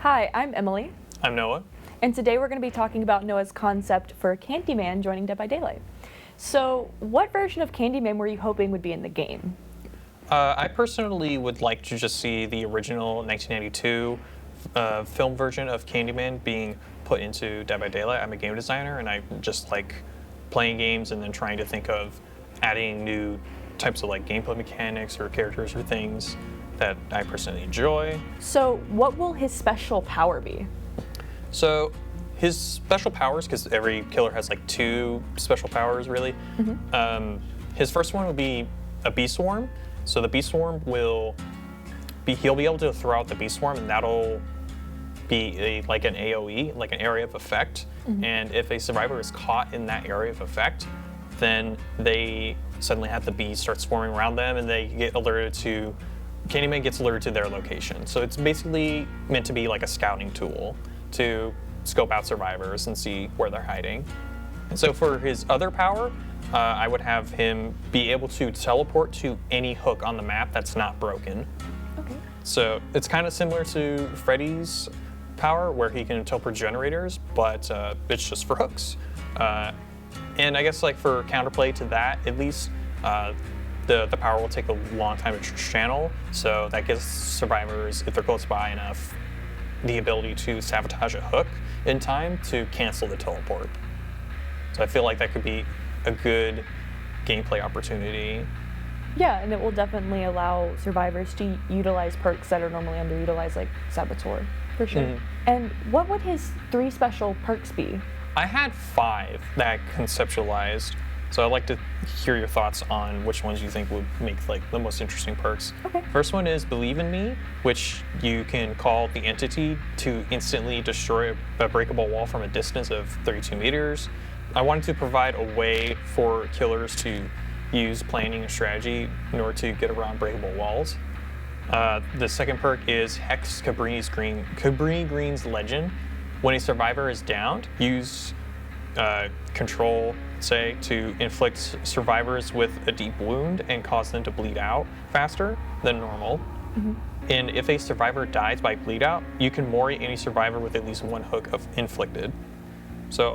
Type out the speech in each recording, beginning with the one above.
Hi, I'm Emily. I'm Noah. And today we're going to be talking about Noah's concept for Candyman joining Dead by Daylight. So, what version of Candyman were you hoping would be in the game? I personally would like to just see the original 1992 film version of Candyman being put into Dead by Daylight. I'm a game designer and I just like playing games and then trying to think of adding new types of like gameplay mechanics or characters or things that I personally enjoy. So, what will his special power be? So his special powers, because every killer has like two special powers really. His first one would be a bee swarm. So the bee swarm he'll be able to throw out the bee swarm, and that'll be like an AoE, like an area of effect. And if a survivor is caught in that area of effect, then they suddenly have the bees start swarming around them, and they get alerted to, Candyman gets alerted to their location. So it's basically meant to be like a scouting tool to scope out survivors and see where they're hiding. And so for his other power, I would have him be able to teleport to any hook on the map that's not broken. Okay. So it's kind of similar to Freddy's power, where he can teleport generators, but it's just for hooks. And I guess like for counterplay to that, at least, the power will take a long time to channel, so that gives survivors, if they're close by enough, the ability to sabotage a hook in time to cancel the teleport. So I feel like that could be a good gameplay opportunity. Yeah, and it will definitely allow survivors to utilize perks that are normally underutilized, like Saboteur, for sure. And what would his 3 special perks be? I had 5 that I conceptualized, so I'd like to hear your thoughts on which ones you think would make like the most interesting perks. Okay. First one is Believe in Me, which you can call the entity to instantly destroy a breakable wall from a distance of 32 meters. I wanted to provide a way for killers to use planning and strategy in order to get around breakable walls. The second perk is Hex Cabrini Green's Legend. When a survivor is downed, use control, say, to inflict survivors with a deep wound and cause them to bleed out faster than normal. And if a survivor dies by bleed out, you can mori any survivor with at least 1 hook of inflicted. So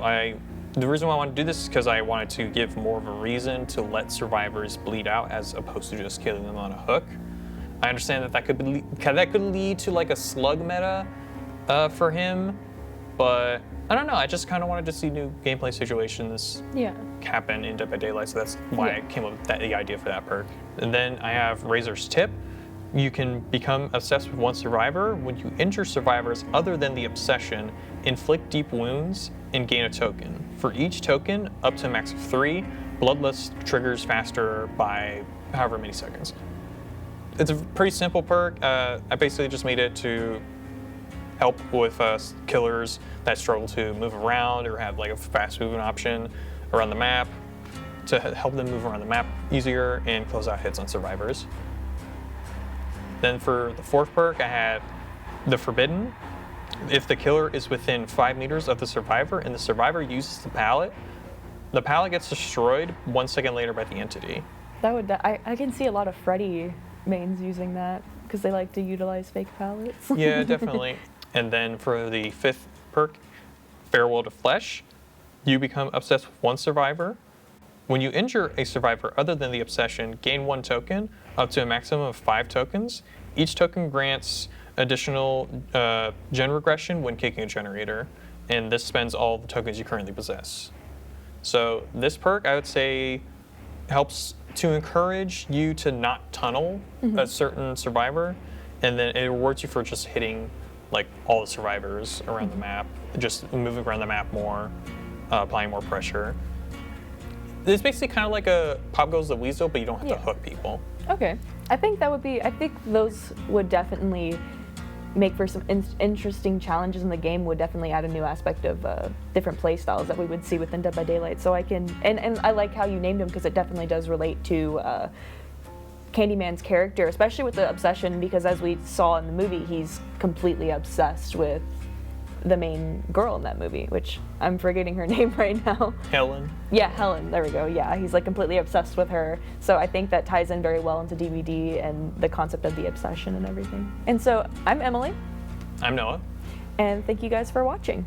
the reason why I want to do this is because I wanted to give more of a reason to let survivors bleed out as opposed to just killing them on a hook. I understand that could lead to like a slug meta for him, but I don't know. I just kind of wanted to see new gameplay situations happen in Dead by Daylight, so that's why I came up with the idea for that perk. And then I have Razor's Tip. You can become obsessed with one survivor. When you injure survivors other than the obsession, inflict deep wounds and gain a token. For each token, up to a max of 3, Bloodlust triggers faster by however many seconds. It's a pretty simple perk. I basically just made it to help with killers that struggle to move around or have like a fast moving option around the map, to help them move around the map easier and close out hits on survivors. Then for the 4th perk, I had the Forbidden. If the killer is within 5 meters of the survivor and the survivor uses the pallet gets destroyed 1 second later by the entity. That would I can see a lot of Freddy mains using that because they like to utilize fake pallets. Yeah, definitely. And then for the 5th perk, Farewell to Flesh, you become obsessed with one survivor. When you injure a survivor other than the obsession, gain 1 token, up to a maximum of 5 tokens. Each token grants additional gen regression when kicking a generator, and this spends all the tokens you currently possess. So this perk, I would say, helps to encourage you to not tunnel a certain survivor, and then it rewards you for just hitting like all the survivors around the map, just moving around the map more, applying more pressure. It's basically kind of like a Pop Goes the Weasel, but you don't have to hook people. Okay. I think those would definitely make for some interesting challenges in the game, would definitely add a new aspect of different play styles that we would see within Dead by Daylight. So and I like how you named him because it definitely does relate to Candyman's character, especially with the obsession, because as we saw in the movie, he's completely obsessed with the main girl in that movie, which I'm forgetting her name right now. Helen. Yeah, Helen, there we go. Yeah, he's like completely obsessed with her. So I think that ties in very well into DVD and the concept of the obsession and everything. And so I'm Emily. I'm Noah. And thank you guys for watching.